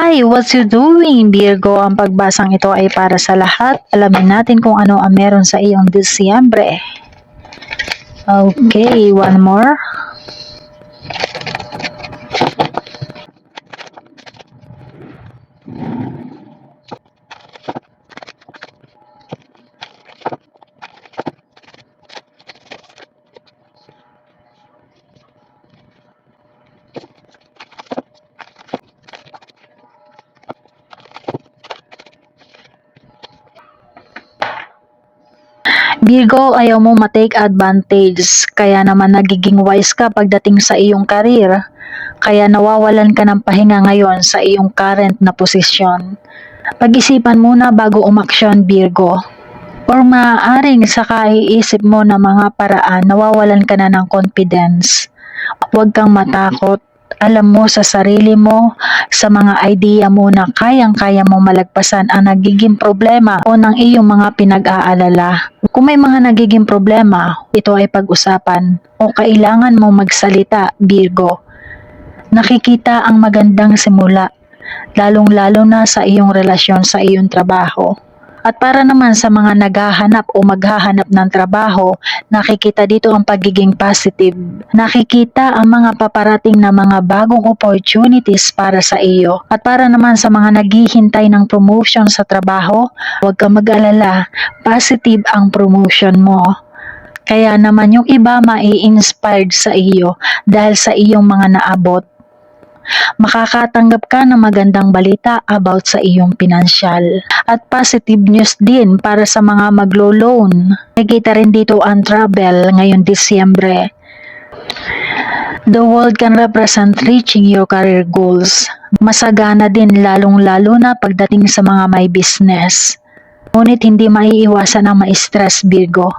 Hi, what's you doing, Virgo? Ang pagbasang ito ay para sa lahat. Alamin natin kung ano ang meron sa iyong Disyembre. Okay, one more. Virgo, ayaw mo matake advantage, kaya naman nagiging wise ka pagdating sa iyong karir. Kaya nawawalan ka ng pahinga ngayon sa iyong current na posisyon. Pag-isipan muna bago umaksyon, Virgo. Or maaaring sa kaiisip mo na mga paraan, nawawalan ka na ng confidence. Huwag kang matakot. Alam mo sa sarili mo, sa mga idea mo na kayang-kaya mo malagpasan ang nagiging problema o ng iyong mga pinag-aalala. Kung may mga nagiging problema, ito ay pag-usapan o kailangan mo magsalita, Virgo. Nakikita ang magandang simula, lalong-lalo na sa iyong relasyon sa iyong trabaho. At para naman sa mga naghahanap o maghahanap ng trabaho, nakikita dito ang pagiging positive. Nakikita ang mga paparating na mga bagong opportunities para sa iyo. At para naman sa mga naghihintay ng promotion sa trabaho, huwag kang mag-alala, positive ang promotion mo. Kaya naman yung iba mai-inspired sa iyo dahil sa iyong mga naabot. Makakatanggap ka ng magandang balita about sa iyong pinansyal. At positive news din para sa mga maglo-loan. Nakikita rin dito ang travel ngayong Disyembre. The world can represent reaching your career goals. Masagana din lalong-lalo na pagdating sa mga may business. Ngunit hindi maiiwasan ang ma-stress, Virgo.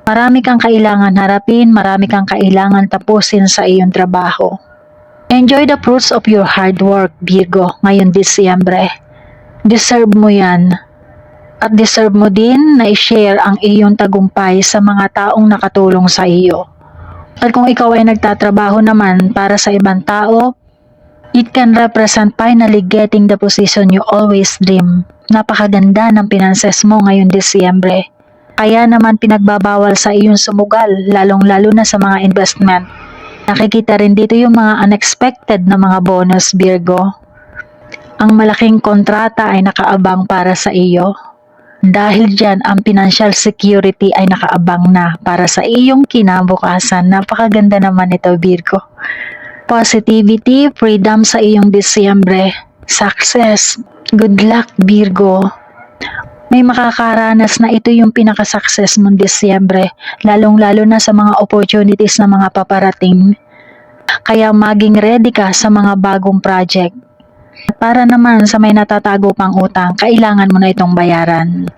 Marami kang kailangan harapin, marami kang kailangan tapusin sa iyong trabaho. Enjoy the fruits of your hard work, Virgo, ngayon Disyembre. Deserve mo yan. At deserve mo din na i-share ang iyong tagumpay sa mga taong nakatulong sa iyo. At kung ikaw ay nagtatrabaho naman para sa ibang tao, it can represent finally getting the position you always dream. Napakaganda ng finances mo ngayon Disyembre. Kaya naman pinagbabawal sa iyong sumugal, lalong-lalo na sa mga investment. Nakikita rin dito yung mga unexpected na mga bonus, Virgo. Ang malaking kontrata ay nakaabang para sa iyo. Dahil dyan, ang financial security ay nakaabang na para sa iyong kinabukasan. Napakaganda naman ito, Virgo. Positivity, freedom sa iyong Disyembre. Success. Good luck, Virgo. May makakaranas na ito yung pinaka-success mong Disyembre, lalong-lalo na sa mga opportunities na mga paparating. Kaya maging ready ka sa mga bagong project. At para naman sa may natatago pang utang, kailangan mo na itong bayaran.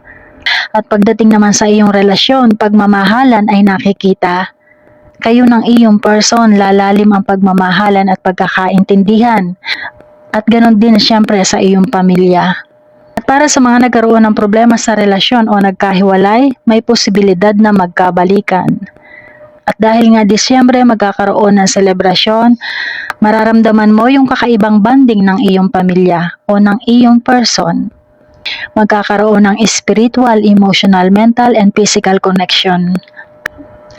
At pagdating naman sa iyong relasyon, pagmamahalan ay nakikita. Kayo ng iyong person, lalalim ang pagmamahalan at pagkakaintindihan. At ganon din siyempre sa iyong pamilya. At para sa mga nagkaroon ng problema sa relasyon o nagkahiwalay, may posibilidad na magkabalikan. At dahil nga Disyembre magkakaroon ng selebrasyon, mararamdaman mo yung kakaibang banding ng iyong pamilya o ng iyong person. Magkakaroon ng spiritual, emotional, mental, and physical connection.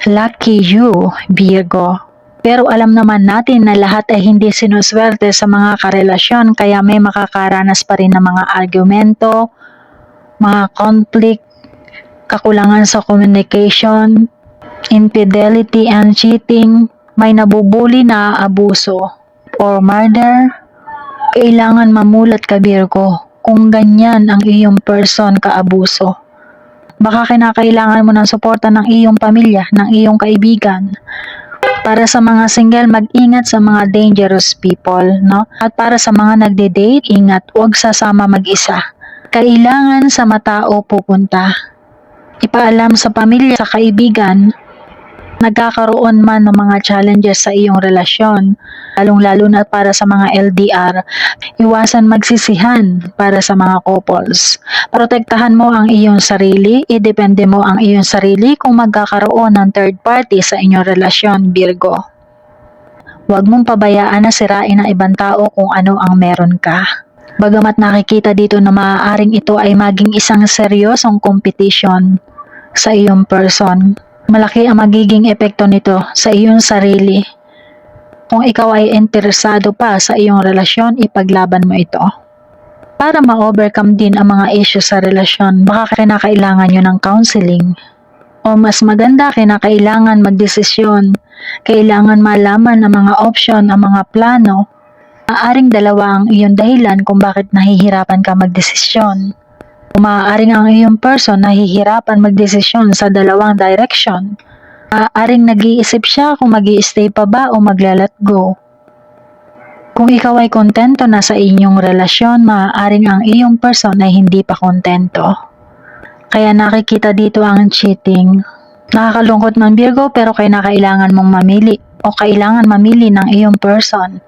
Lucky you, Virgo. Pero alam naman natin na lahat ay hindi sinuswerte sa mga karelasyon kaya may makakaranas pa rin ng mga argumento, mga conflict, kakulangan sa communication, infidelity and cheating, may nabubuli na abuso, or murder. Kailangan mamulat ka, Virgo, kung ganyan ang iyong person kaabuso. Baka kinakailangan mo ng suporta ng iyong pamilya, ng iyong kaibigan. Para sa mga single, mag-ingat sa mga dangerous people, no? At para sa mga nagde-date, ingat, huwag sasama mag-isa. Kailangan sa matao pupunta. Ipaalam sa pamilya, sa kaibigan, nagkakaroon man ng mga challenges sa iyong relasyon, lalong-lalo na para sa mga LDR, iwasan magsisihan para sa mga couples. Protektahan mo ang iyong sarili, idepende mo ang iyong sarili kung magkakaroon ng third party sa inyong relasyon, Virgo. Huwag mong pabayaan na sirain ng ibang tao kung ano ang meron ka. Bagamat nakikita dito na maaaring ito ay maging isang seryosong competition sa iyong person, malaki ang magiging epekto nito sa iyong sarili. Kung ikaw ay interesado pa sa iyong relasyon, ipaglaban mo ito. Para ma-overcome din ang mga issues sa relasyon, baka kinakailangan nyo ng counseling. O mas maganda, kinakailangan magdesisyon. Kailangan malaman ang mga option, ang mga plano. Maaaring dalawa ang iyong dahilan kung bakit nahihirapan ka magdesisyon. O maaaring ang iyong person nahihirapan magdesisyon sa dalawang direction. Maaaring nag-iisip siya kung mag-i-stay pa ba o magla-let go. Kung ikaw ay kontento na sa inyong relasyon, maaaring ang iyong person ay hindi pa kontento. Kaya nakikita dito ang cheating. Nakakalungkot man Virgo, pero kailangan mong mamili o kailangan mamili ng iyong person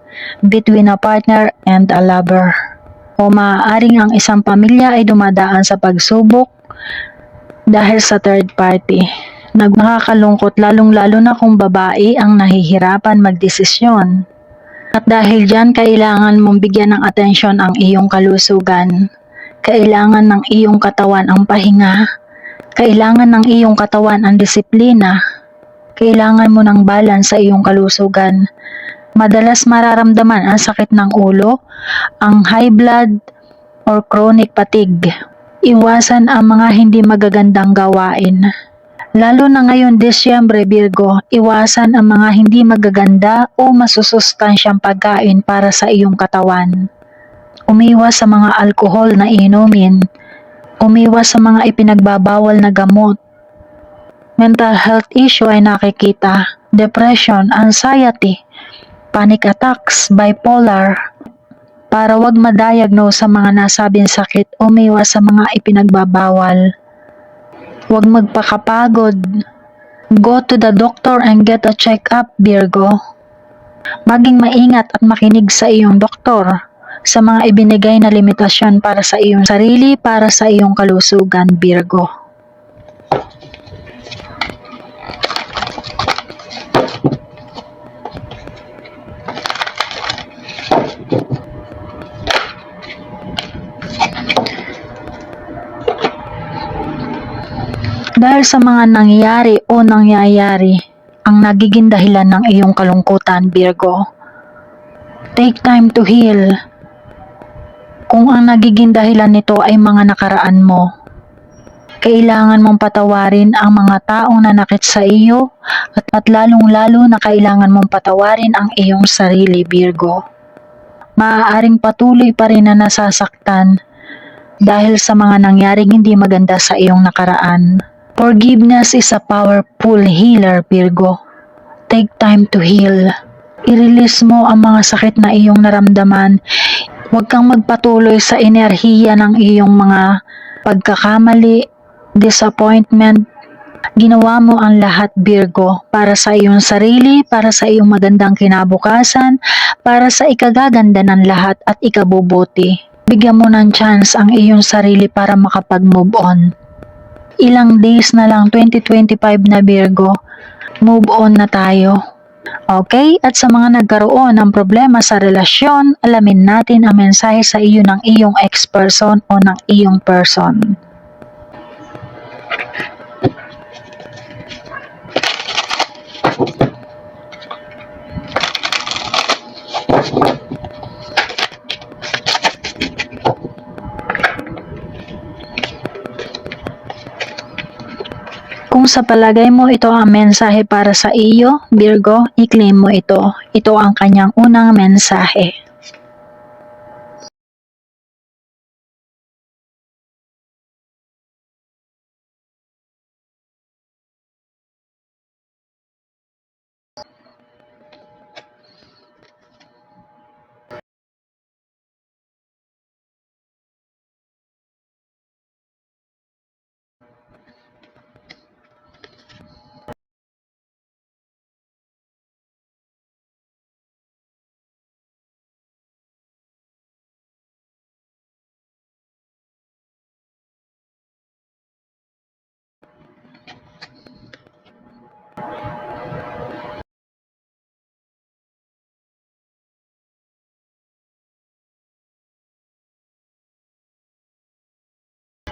between a partner and a lover. O maaaring ang isang pamilya ay dumadaan sa pagsubok dahil sa third party. Nakakalungkot lalong-lalo na kung babae ang nahihirapan magdesisyon. At dahil dyan, kailangan mong bigyan ng atensyon ang iyong kalusugan. Kailangan ng iyong katawan ang pahinga. Kailangan ng iyong katawan ang disiplina. Kailangan mo ng balance sa iyong kalusugan. Madalas mararamdaman ang sakit ng ulo, ang high blood, or chronic fatigue. Iwasan ang mga hindi magagandang gawain. Lalo na ngayon Disyembre Virgo, iwasan ang mga hindi magaganda o masusustansyang pagkain para sa iyong katawan. Umiwas sa mga alkohol na inumin. Umiwas sa mga ipinagbabawal na gamot. Mental health issue ay nakikita, depression, anxiety, panic attacks, bipolar. Para wag ma-diagnose sa mga nasabing sakit, umiwas sa mga ipinagbabawal. Huwag magpakapagod. Go to the doctor and get a check-up, Virgo. Maging maingat at makinig sa iyong doktor sa mga ibinigay na limitasyon para sa iyong sarili, para sa iyong kalusugan, Virgo. Dahil sa mga nangyayari o nangyayari, ang nagiging dahilan ng iyong kalungkutan, Virgo. Take time to heal. Kung ang nagiging dahilan nito ay mga nakaraan mo, kailangan mong patawarin ang mga taong nanakit sa iyo at lalong-lalo na kailangan mong patawarin ang iyong sarili, Virgo. Maaaring patuloy pa rin na nasasaktan dahil sa mga nangyaring hindi maganda sa iyong nakaraan. Forgiveness is a powerful healer, Virgo. Take time to heal. I-release mo ang mga sakit na iyong naramdaman. Huwag kang magpatuloy sa enerhiya ng iyong mga pagkakamali, disappointment. Ginawa mo ang lahat, Virgo, para sa iyong sarili, para sa iyong magandang kinabukasan, para sa ikagaganda ng lahat at ikabubuti. Bigyan mo ng chance ang iyong sarili para makapag-move on. Ilang days na lang, 2025 na Virgo, move on na tayo. Okay? At sa mga nagkaroon ng problema sa relasyon, alamin natin ang mensahe sa iyo ng iyong ex-person o ng iyong person. Kung sa palagay mo ito ang mensahe para sa iyo, Virgo, i-claim mo ito. Ito ang kanyang unang mensahe.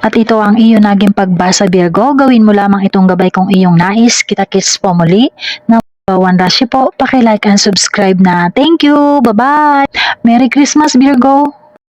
At ito ang iyong naging pagbasa, Virgo. Gawin mo lamang itong gabay kung iyong nais. Kita-kits po muli. Number 1 Rashi po. Paki-like and subscribe na. Thank you. Bye-bye. Merry Christmas, Virgo.